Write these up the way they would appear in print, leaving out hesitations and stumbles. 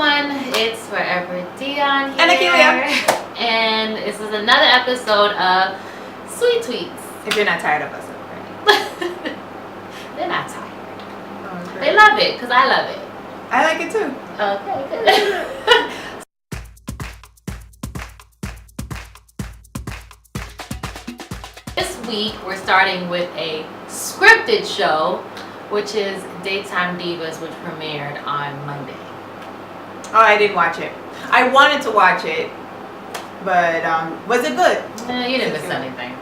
everyone, it's Forever Dion here. And Akeelia. And this is another episode of SweeTTweets. If you're not tired of us already. They're not tired. Oh, they love it, because I love it. I like it too. Okay, good. This week, we're starting with a scripted show, which is Daytime Divas, which premiered on Monday. Oh, I didn't watch it. I wanted to watch it, but was it good? You didn't miss anything.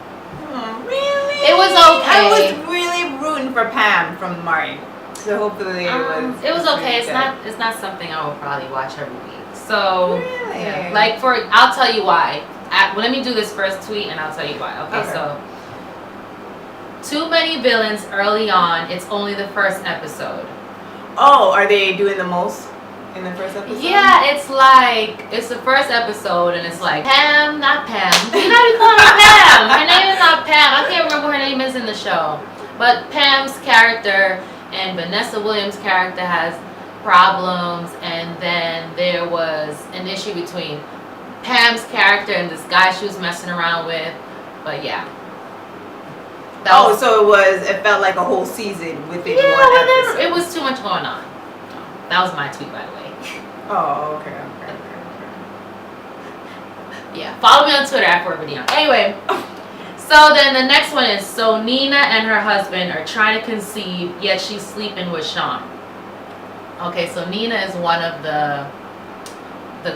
Oh, really? It was okay. I was really rooting for Pam from Martin, so hopefully it was. It was okay. Really It's not something I will probably watch every week. So, really? yeah. I'll tell you why. Let me do this first tweet, and I'll tell you why. Okay. So. Too many villains early on. It's only the first episode. Oh, are they doing the most in the first episode? Yeah, it's the first episode, and it's like Pam, not Pam. You know, you call her Pam. Her name is not Pam. I can't remember what her name is in the show. But Pam's character and Vanessa Williams' character has problems, and then there was an issue between Pam's character and this guy she was messing around with. But yeah. So it felt like a whole season within one episode. It was too much going on. That was my tweet, by the way. Oh, okay. Yeah, follow me on Twitter at @4video. Anyway, so then the next one is, so Nina and her husband are trying to conceive, yet she's sleeping with Sean. Okay, so Nina is one of the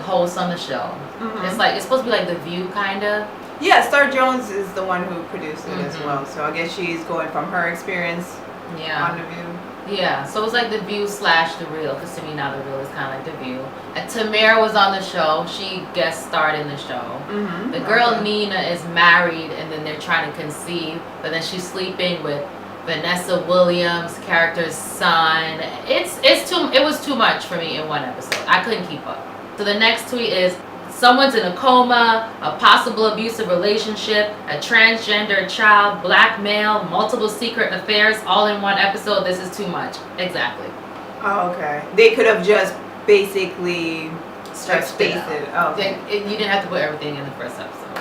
hosts on the show. Mm-hmm. It's supposed to be like The View, kind of. Yeah, Star Jones is the one who produced it as well. So I guess she's going from her experience on The View. Yeah, so it's like The View / The Real, because to me now The Real is kind of like The View. And Tamara was on the show. She guest starred in the show. Mm-hmm. The girl Nina is married, and then they're trying to conceive, but then she's sleeping with Vanessa Williams' character's son. It was too much for me in one episode. I couldn't keep up. So the next tweet is, someone's in a coma, a possible abusive relationship, a transgender child, blackmail, multiple secret affairs, all in one episode. This is too much. Exactly. Oh, okay. They could have just basically spaced it. Oh, okay. You didn't have to put everything in the first episode.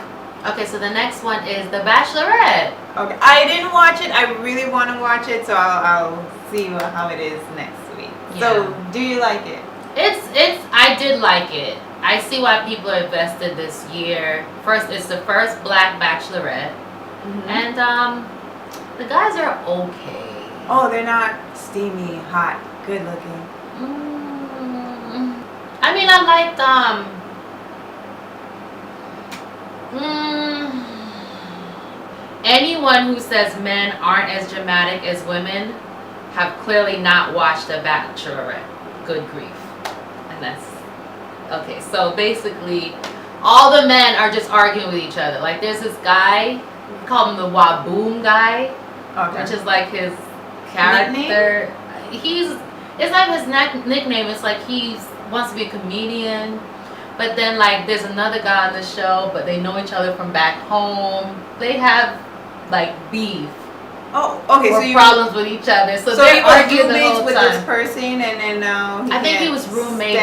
Okay, so the next one is The Bachelorette. Okay, I didn't watch it. I really want to watch it, so I'll see how it is next week. Yeah. So, do you like it? I did like it. I see why people are invested this year. First, it's the first black bachelorette. Mm-hmm. And the guys are okay. Oh, they're not steamy, hot, good looking. I mean, I liked anyone who says men aren't as dramatic as women have clearly not watched The Bachelorette. Good grief. And that's okay. So basically, all the men are just arguing with each other. Like, there's this guy, we call him the Waboom guy, which is like his character. It's not his nickname. It's like he wants to be a comedian. But then, like, there's another guy on the show, but they know each other from back home. They have like beef. Oh, okay. Or problems with each other. So they're arguing the whole with time. this person, and then now I think he was roommates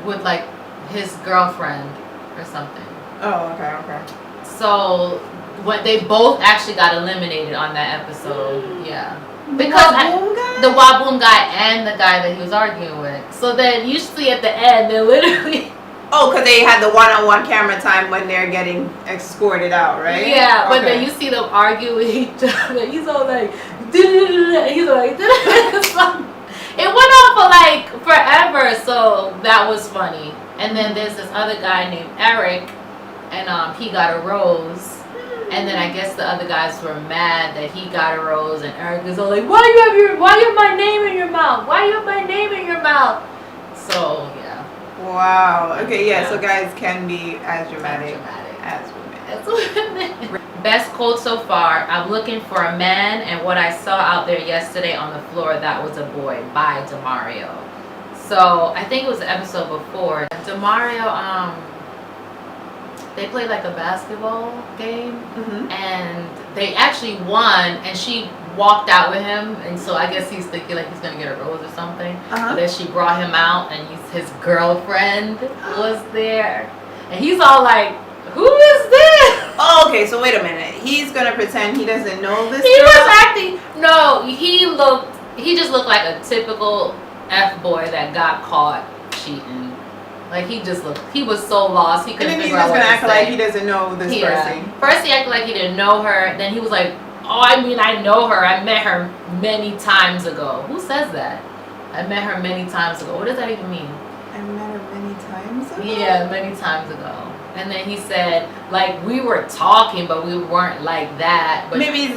with like his girlfriend or something. Oh, okay. So when they both actually got eliminated on that episode, yeah, because the Waboom guy and the guy that he was arguing with. So then usually at the end they're literally. Oh, because they had the one-on-one camera time when they're getting escorted out, right? Yeah, but then you see them argue with each other. He's all like, he's like, it went on for like forever, so that was funny. And then there's this other guy named Eric, and he got a rose. And then I guess the other guys were mad that he got a rose, and Eric is all like, why you have my name in your mouth? Why you have my name in your mouth? So yeah. Wow. Okay, yeah, so guys can be as dramatic as women. Best quote so far, I'm looking for a man, and what I saw out there yesterday on the floor, that was a boy, by Demario. So I think it was the episode before. Demario, they played like a basketball game, and they actually won, and she walked out with him, and so I guess he's thinking like he's gonna get a rose or something. But then she brought him out, and his girlfriend was there, and he's all like, "Who is this?" Oh, okay. So wait a minute. He's gonna pretend he doesn't know this. He was acting. No, he just looked like a typical F-boy that got caught cheating. Like he was so lost, he couldn't figure out what to say. And then he's just gonna act like he doesn't know this person. First he acted like he didn't know her, then he was like, "Oh, I mean, I know her. I met her many times ago." Who says that? I met her many times ago. What does that even mean? I met her many times ago? Yeah, many times ago. And then he said, like, we were talking, but we weren't like that. But maybe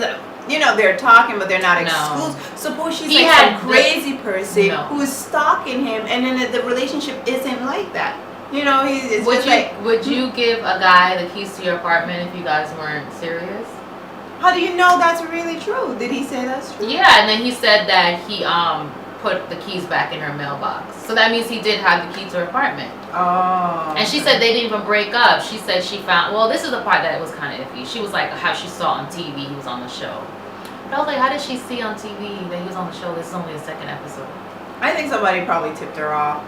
they're talking, but they're not exclusive. Suppose she's like some crazy person who's stalking him, and then the relationship isn't like that. Would you give a guy the keys to your apartment if you guys weren't serious? How do you know that's really true? Did he say that's true? Yeah, and then he said that he put the keys back in her mailbox. So that means he did have the key to her apartment. Oh. And she said they didn't even break up. She said she found, well, this is the part that was kind of iffy. She was like how she saw on TV he was on the show. But I was like, how did she see on TV that he was on the show? This is only the second episode. I think somebody probably tipped her off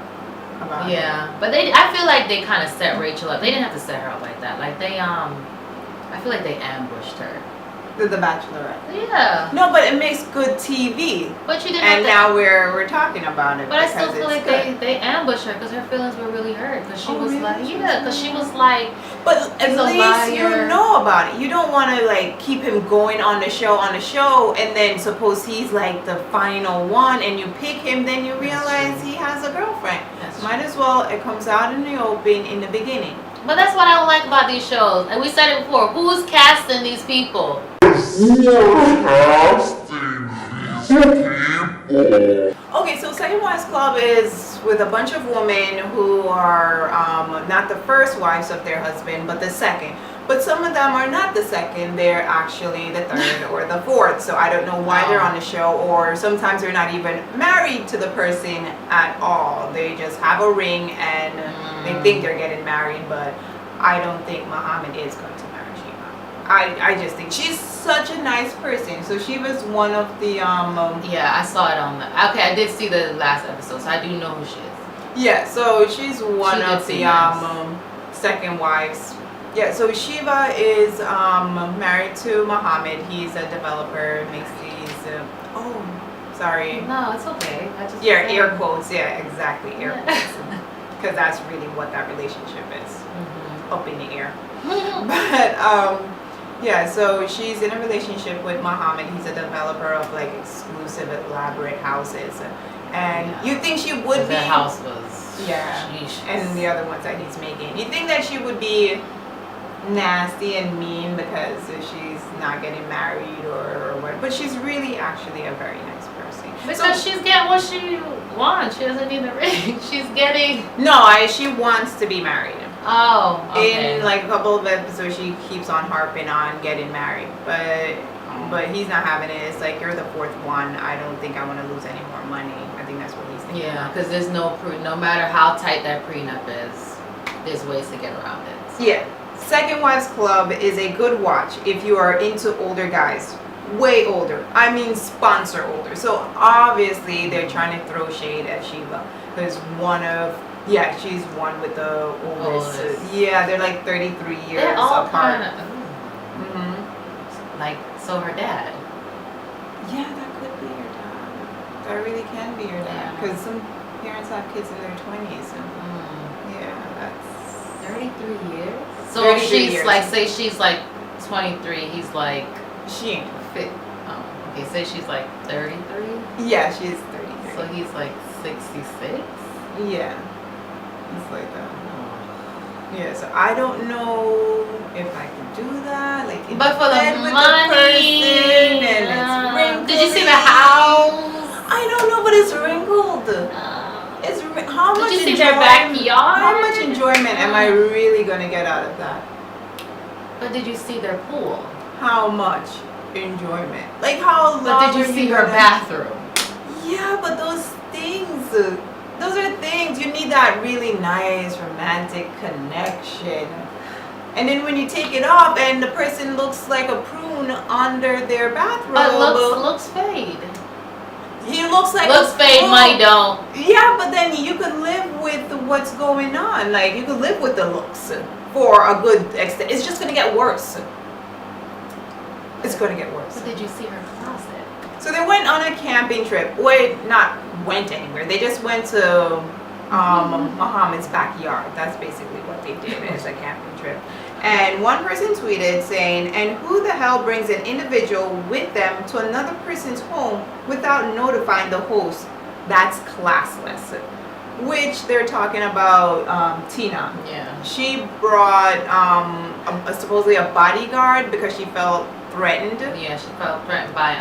about it. But I feel like they kind of set Rachel up. They didn't have to set her up like that. Like I feel like they ambushed her. The Bachelorette. Yeah. No, but it makes good TV. But you didn't. And now we're talking about it. But I still feel like they ambushed her because her feelings were really hurt. Because she was like, because she was like. But at least you know about it. You don't want to like keep him going on the show, and then suppose he's like the final one, and you pick him, then you realize he has a girlfriend. Might as well it comes out in the open in the beginning. But that's what I don't like about these shows. And we said it before. Who's casting these people? Okay, so Second Wives Club is with a bunch of women who are not the first wives of their husband, but the second. But some of them are not the second, they're actually the third or the fourth. So I don't know why they're on the show, or sometimes they're not even married to the person at all. They just have a ring and they think they're getting married, but I don't think Muhammad is going to marry Shima. I just think she's such a nice person. So she was one of the yeah, I saw it on the I did see the last episode, so I do know who she is. Yeah, so she's one of the second wives. Yeah, so Shiva is married to Muhammad. He's a developer, makes these sorry. No, it's okay. Air quotes, yeah, exactly, air quotes. Because that's really what that relationship is. Up in the air. But yeah, so she's in a relationship with Muhammad. He's a developer of like exclusive, elaborate houses, and you think she would be. The house was. Sheesh. And the other ones that he's making. You think that she would be nasty and mean because she's not getting married or what? But she's really actually a very nice person. Because she's getting what she wants. She doesn't need a ring. She's getting. She wants to be married. Oh, okay. In like a couple of episodes, she keeps on harping on getting married, but he's not having it. It's like, you're the fourth one. I don't think I want to lose any more money. I think that's what he's thinking. Yeah, because there's no matter how tight that prenup is, there's ways to get around it. So. Yeah, Second Wives Club is a good watch if you are into older guys. Way older. I mean sponsor older. So obviously they're trying to throw shade at Shiva because she's one with the oldest. Yeah, they're like 33 years they're all apart. Like, so her dad. Yeah, that could be your dad. That really can be your dad. Because some parents have kids in their 20s. And, yeah, that's 33 years. So she's years. Like, say she's like 23. He's like. She ain't fit. Oh, okay. Say she's like 33. Yeah, she's 33. So he's like 66. Yeah. It's like that. Yeah, so I don't know if I can do that. Like, but for the money, did you see the house? I don't know, but it's wrinkled. How much? Did you see their backyard? How much enjoyment am I really gonna get out of that? But did you see their pool? How much enjoyment? Like how long? But did you see her bathroom? Yeah, but those things. Those are things, you need that really nice romantic connection. And then when you take it off and the person looks like a prune under their bathrobe. But looks fade. He looks like looks fade, money don't. Yeah, but then you could live with what's going on. Like, you could live with the looks for a good extent. It's just going to get worse. It's going to get worse. But did you see her closet? So they went on a camping trip. Not went anywhere. They just went to Muhammad's backyard. That's basically what they did. It's a camping trip. And one person tweeted saying, "And who the hell brings an individual with them to another person's home without notifying the host? That's classless." Which they're talking about Tina. Yeah. She brought supposedly a bodyguard because she felt threatened. Yeah, she felt threatened by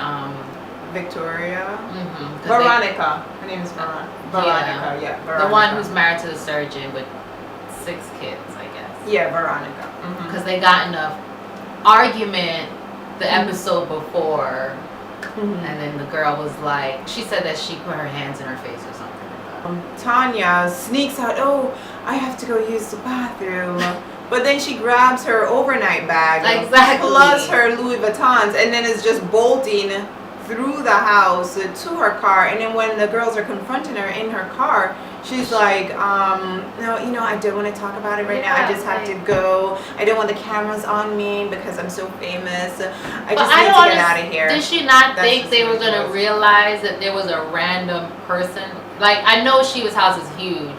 Victoria. Mm-hmm. Veronica. Her name is Veronica. Yeah, Veronica. The one who's married to the surgeon with 6 kids, I guess. Yeah, Veronica. Because they got in a argument the episode before, and then the girl was like, she said that she put her hands in her face or something. Tanya sneaks out. "Oh, I have to go use the bathroom." But then she grabs her overnight bag, exactly, plus her Louis Vuittons, and then is just bolting through the house to her car. And then when the girls are confronting her in her car, she's like, "No, I don't want to talk about it right now. I just have to go. I don't want the cameras on me because I'm so famous. I just need to get out of here." Did she not think they were going to realize that there was a random person? Like, I know She Was House is huge,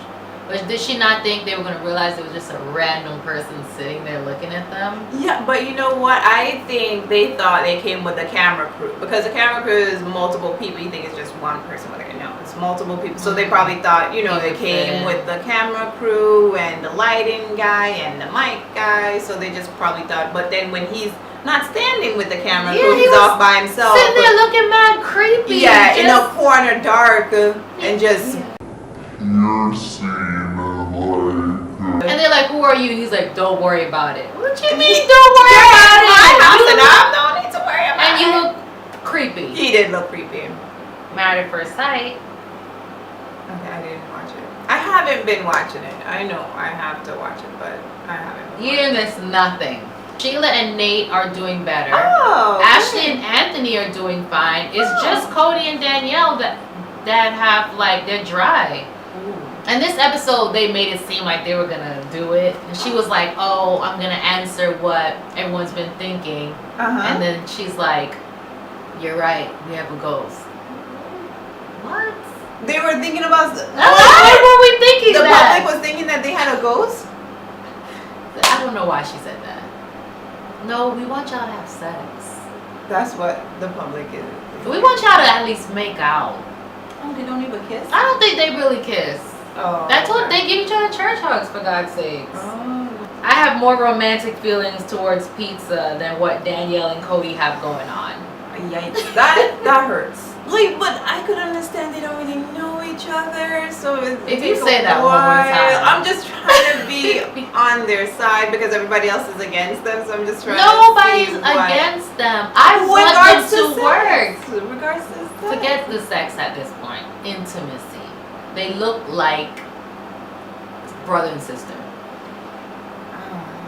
but did she not think they were going to realize it was just a random person sitting there looking at them? Yeah, but you know what? I think they thought they came with a camera crew, because the camera crew is multiple people. You think it's just one person with it. No, it's multiple people. So they probably thought, they came with the camera crew and the lighting guy and the mic guy. So they just probably thought. But then when he's not standing with the camera crew, he's off by himself. Sitting there looking mad creepy. Yeah, in a corner, dark, and just... You're seeing like... And they're like, "Who are you?" He's like, "Don't worry about it." What you mean, don't worry about it? I don't need to worry about it. And you look creepy. He did look creepy. Married at First Sight. Okay, I didn't watch it. I haven't been watching it. I know I have to watch it, but I haven't. You miss nothing. Sheila and Nate are doing better. Oh. Ashley and Anthony are doing fine. It's just Cody and Danielle that have, like, they're dry. And this episode, they made it seem like they were gonna do it. And she was like, "Oh, I'm gonna answer what everyone's been thinking." And then she's like, "You're right, we have a ghost." What? They were thinking about... Why were we thinking the that? public was thinking that they had a ghost? I don't know why she said that. No, we want y'all to have sex. That's what the public is. We want y'all to at least make out. Oh, they don't even kiss? I don't think they really kiss. Oh. That's what they give each other church hugs, for God's sakes. Oh. I have more romantic feelings towards pizza than what Danielle and Cody have going on. Yikes. That hurts. Like, but I could understand they don't really know each other, so if you say that one more time, I'm just trying to be on their side because everybody else is against them. So I'm just trying. Nobody's against them. I want them to work. Regards to sex. Forget the sex at this point. Intimacy. They look like brother and sister.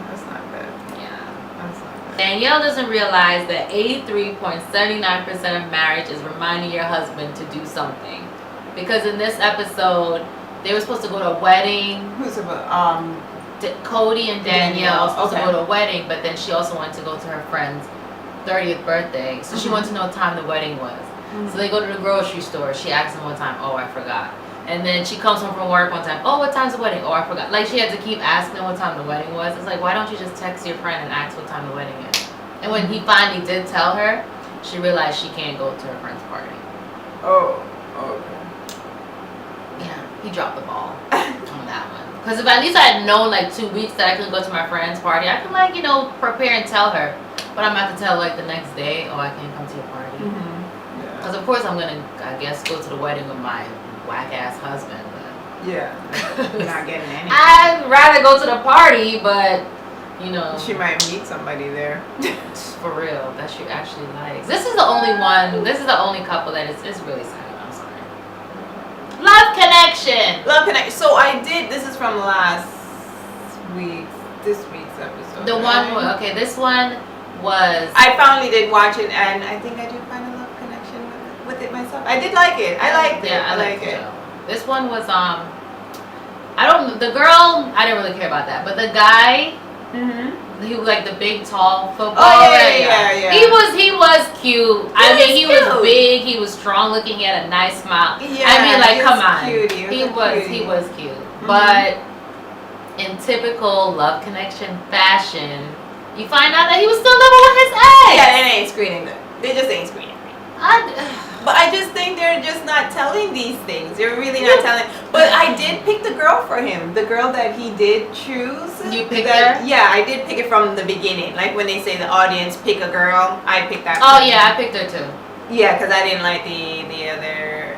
That's not good. Yeah. That's not good. Danielle doesn't realize that 83.79% of marriage is reminding your husband to do something. Because in this episode, they were supposed to go to a wedding. Who's about Cody and Danielle were supposed to go to a wedding, but then she also wanted to go to her friend's 30th birthday. So she wanted to know what time the wedding was. So they go to the grocery store. She asks him one time, "Oh, I forgot." And then she comes home from work one time, "Oh, what time's the wedding?" "Oh, I forgot." Like, she had to keep asking what time the wedding was. It's like, why don't you just text your friend and ask what time the wedding is? And when he finally did tell her, she realized she can't go to her friend's party. Oh, okay. Yeah, he dropped the ball on that one. Because if at least I had known, like, 2 weeks that I couldn't go to my friend's party, I could, like, prepare and tell her. But I'm about to tell, like, the next day, "Oh, I can't come to your party." Because, of course, I'm going to, I guess, go to the wedding with my whack-ass husband. But Yeah. You're not getting anything. I'd rather go to the party, but, She might meet somebody there. for real, that she actually likes. This is the only couple that it's really sad. I'm sorry. Love connection. Love Connect. So this is from last week. this week's episode. The one, okay, this one was. I finally did watch it, and I think I did find a love connection with it myself. I did like it. I liked it. Yeah, I like it. Show. This one was the girl, I didn't really care about that, but the guy, he was like the big tall football. Oh yeah. He was cute. He was was big. He was strong looking. He had a nice smile. Yeah, I mean, like, come on. Cute. He was cute. But in typical love connection fashion, you find out that he was still living with his ex. Yeah, they ain't screening good. They just ain't screening. But I just think they're just not telling these things. They're really not telling. But I did pick the girl for him. The girl that he did choose. You picked her? Yeah, I did pick it from the beginning. Like when they say the audience pick a girl, I picked that. Oh yeah, I picked her too. Yeah, because I didn't like the other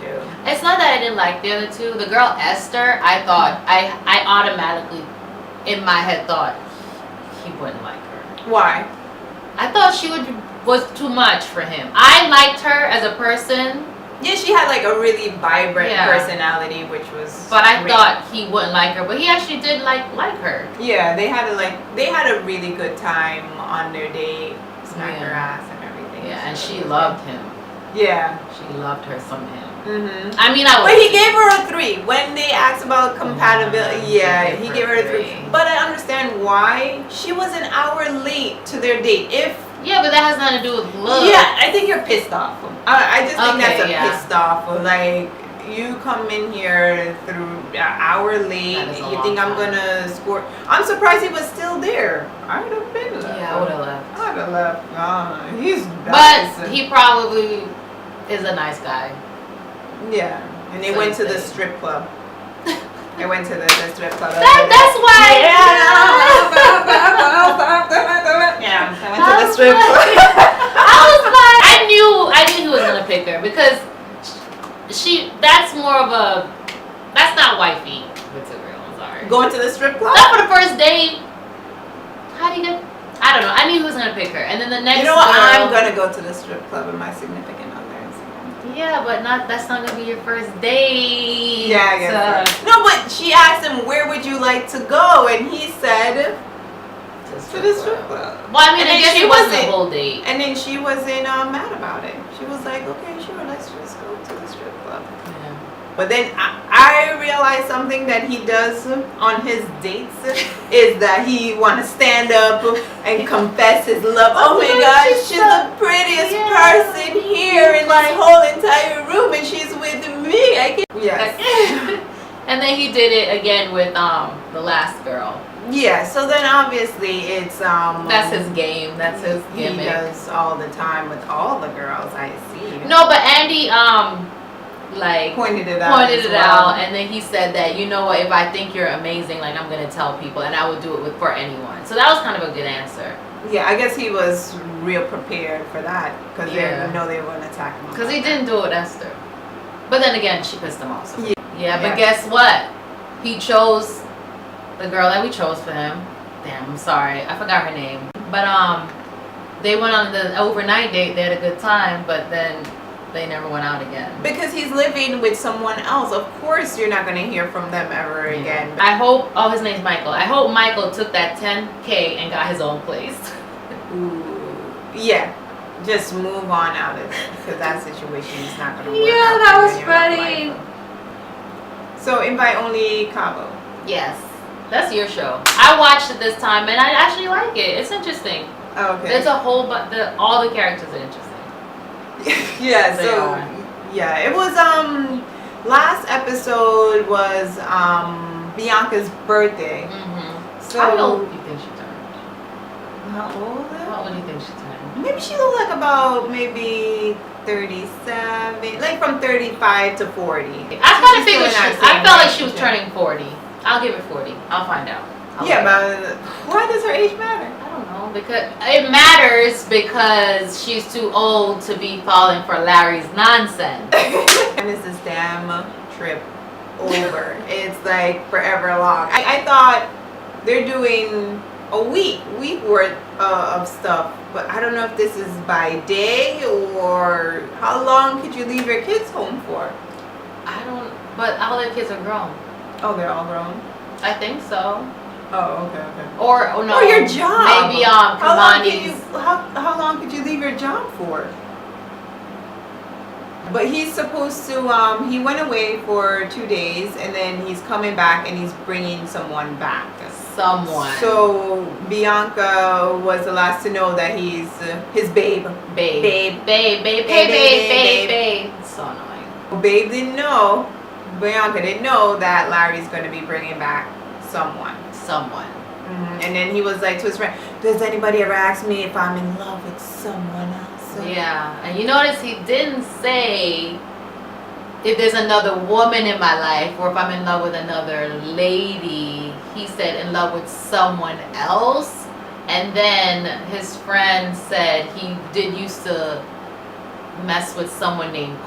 two. It's not that I didn't like the other two. The girl Esther, I thought I automatically in my head thought he wouldn't like her. Why? I thought she was too much for him. I liked her as a person. Yeah, she had like a really vibrant personality, which was. But I great. thought he wouldn't like her. But he actually did like her. Yeah, they had a really good time on their date. Smack her ass and everything. Yeah, and so she loved him. Yeah, she loved her some him. I mean, but he gave her a 3 when they asked about compatibility. Yeah, he gave her a 3. But I understand why. She was an hour late to their date. Yeah, but that has nothing to do with love. Yeah, I think you're pissed off. I just think that's pissed off. Like, you come in here through an hour late. You think I'm gonna score? I'm surprised he was still there. I would have been left. Yeah, I would have left. I would have left. He's nice. But he probably is a nice guy. Yeah, and they went to the strip club. They went to the strip club. That's why. Yeah, I went to the strip club. I was like, I knew he was gonna pick her because that's not wifey material. I'm sorry. Going to the strip club? Not for the first date. How do you get? I don't know. I knew he was gonna pick her, and then the next. You know what? girl, I'm gonna go to the strip club with my significant other. Yeah, but that's not gonna be your first date. Yeah, I guess so. No, but she asked him, where would you like to go? And he said, to the strip club. Well, I mean, I guess it wasn't a whole date. And then she wasn't mad about it. She was like, okay, sure, let's just go to the strip club. Yeah. But then I realized something that he does on his dates is that he want to stand up and confess his love. Oh my God, she's the prettiest person here in this whole entire room, and she's with me. I can't. Yes. And then he did it again with the last girl. Yeah. So then obviously it's that's his game. That's his gimmick. He does all the time with all the girls. I see. No, but Andy pointed it out, and then he said that, you know what, if I think you're amazing, like, I'm gonna tell people, and I would do it for anyone. So that was kind of a good answer. Yeah, I guess he was real prepared for that because they know they were gonna attack him. Because he didn't do it with Esther, but then again, she pissed him off. So. Yeah, but guess what? He chose the girl that we chose for him. Damn, I'm sorry, I forgot her name. But they went on the overnight date. They had a good time, but then they never went out again. Because he's living with someone else. Of course you're not going to hear from them ever again. I hope, his name's Michael. I hope Michael took that $10K and got his own place. Ooh. Yeah. Just move on out of it. Because that situation is not going to work out. Yeah, that was funny. So invite only Cabo. Yes. That's your show. I watched it this time and I actually like it. It's interesting. Oh, okay. There's a whole, all the characters are interesting. Yeah, so yeah, it was last episode was Bianca's birthday. So how old do you think she turned? How old? How old do you think she turned? Maybe she looked like about 37, like from 35 to 40. I kind of figured I felt like she was turning 40. I'll give it 40. I'll find out. But why does her age matter? I don't know, because it matters because she's too old to be falling for Larry's nonsense. And is this damn trip over? It's like forever long. I thought they're doing a week worth of stuff, but I don't know if this is by day or how long could you leave your kids home for? I don't, but all their kids are grown. Oh, they're all grown? I think so. Oh, okay. Or no. Or your job. Maybe how long could you leave your job for? But he's supposed to, he went away for 2 days and then he's coming back and he's bringing someone back. Someone. So Bianca was the last to know that he's his babe. Babe. So annoying. Babe didn't know, Bianca didn't know that Larry's going to be bringing back someone. And then he was like to his friend, does anybody ever ask me if I'm in love with someone else? Yeah, and you notice he didn't say if there's another woman in my life or if I'm in love with another lady. He said in love with someone else. And then his friend said he did used to mess with someone named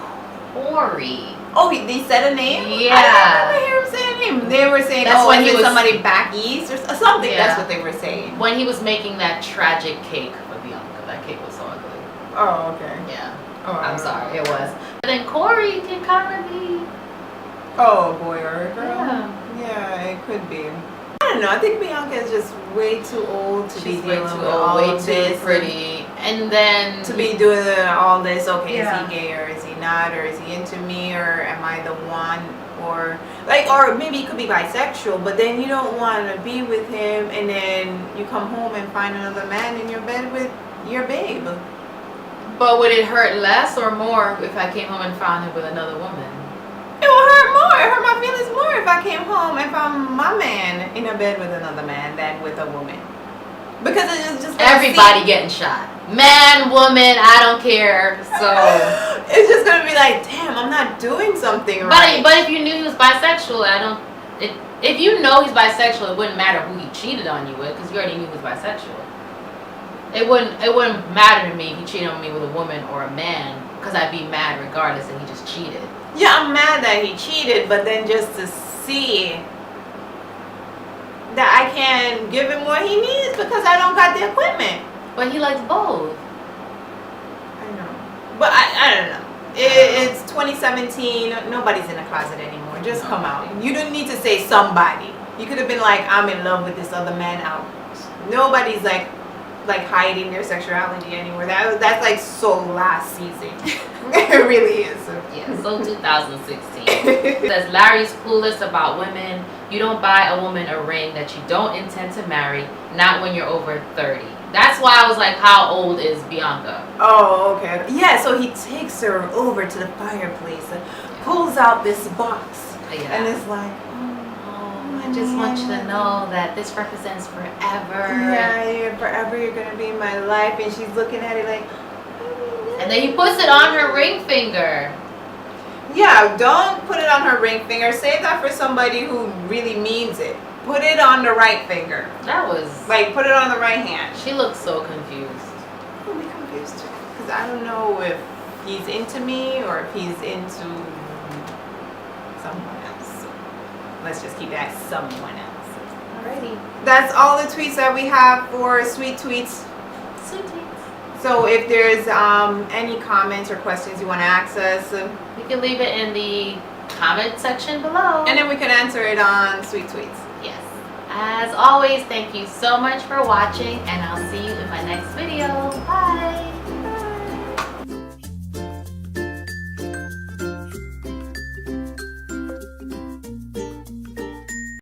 Corey. Oh, they said a name? Yeah. I didn't hear him say a name. They were saying, That's when he was somebody back east or something. Yeah. That's what they were saying. When he was making that tragic cake for Bianca. That cake was so ugly. Oh, okay. Yeah. Oh, I'm sorry, it was. But then Corey can kind of be. Oh, boy or a girl? Yeah. Yeah, it could be. I don't know. I think Bianca is just way too old to be dealing with all way of too this. pretty. And then To be doing all this. Okay, Yeah. is he gay or is he not? Or is he into me? Or am I the one? Or maybe he could be bisexual, but then you don't want to be with him and then you come home and find another man in your bed with your babe. But would it hurt less or more if I came home and found him with another woman? It will hurt more. It hurt my feelings more if I came home and found my man in a bed with another man than with a woman. Because it's just Everybody getting shot. Man, woman, I don't care. So it's just gonna be like, damn, I'm not doing something right. But if you knew he was bisexual, if you know he's bisexual, it wouldn't matter who he cheated on you with because you already knew he was bisexual. It wouldn't matter to me if he cheated on me with a woman or a man because I'd be mad regardless that he just cheated. Yeah, I'm mad that he cheated, but then just to see that I can give him what he needs because I don't got the equipment. But he likes both. I know. But I don't know. It's 2017. Nobody's in the closet anymore. Just come out. You don't need to say somebody. You could have been like, I'm in love with this other man out. Nobody's like hiding their sexuality anywhere. That's like so last season. It really is. Yeah, so 2016. It says Larry's clueless about women. You don't buy a woman a ring that you don't intend to marry, not when you're over 30. That's why I was like, how old is Bianca? Oh, okay. Yeah, so he takes her over to the fireplace and pulls out this box. Yeah. And it's like, I just want you to know that this represents forever. yeah, forever you're going to be in my life. And she's looking at it like, and then he puts it on her ring finger. yeah, don't put it on her ring finger. Save that for somebody who really means it. Put it on the right finger. That was... Like, put it on the right hand. She looked so confused. I'll be confused too. Because I don't know if he's into me or if he's into someone else. Let's just keep that someone else. Alrighty. That's all the tweets that we have for Sweet Tweets. SweeTTweets. So if there's any comments or questions you want to ask us, You can leave it in the comment section below. and then we can answer it on Sweet Tweets. Yes. As always, thank you so much for watching, and I'll see you in my next video. Bye.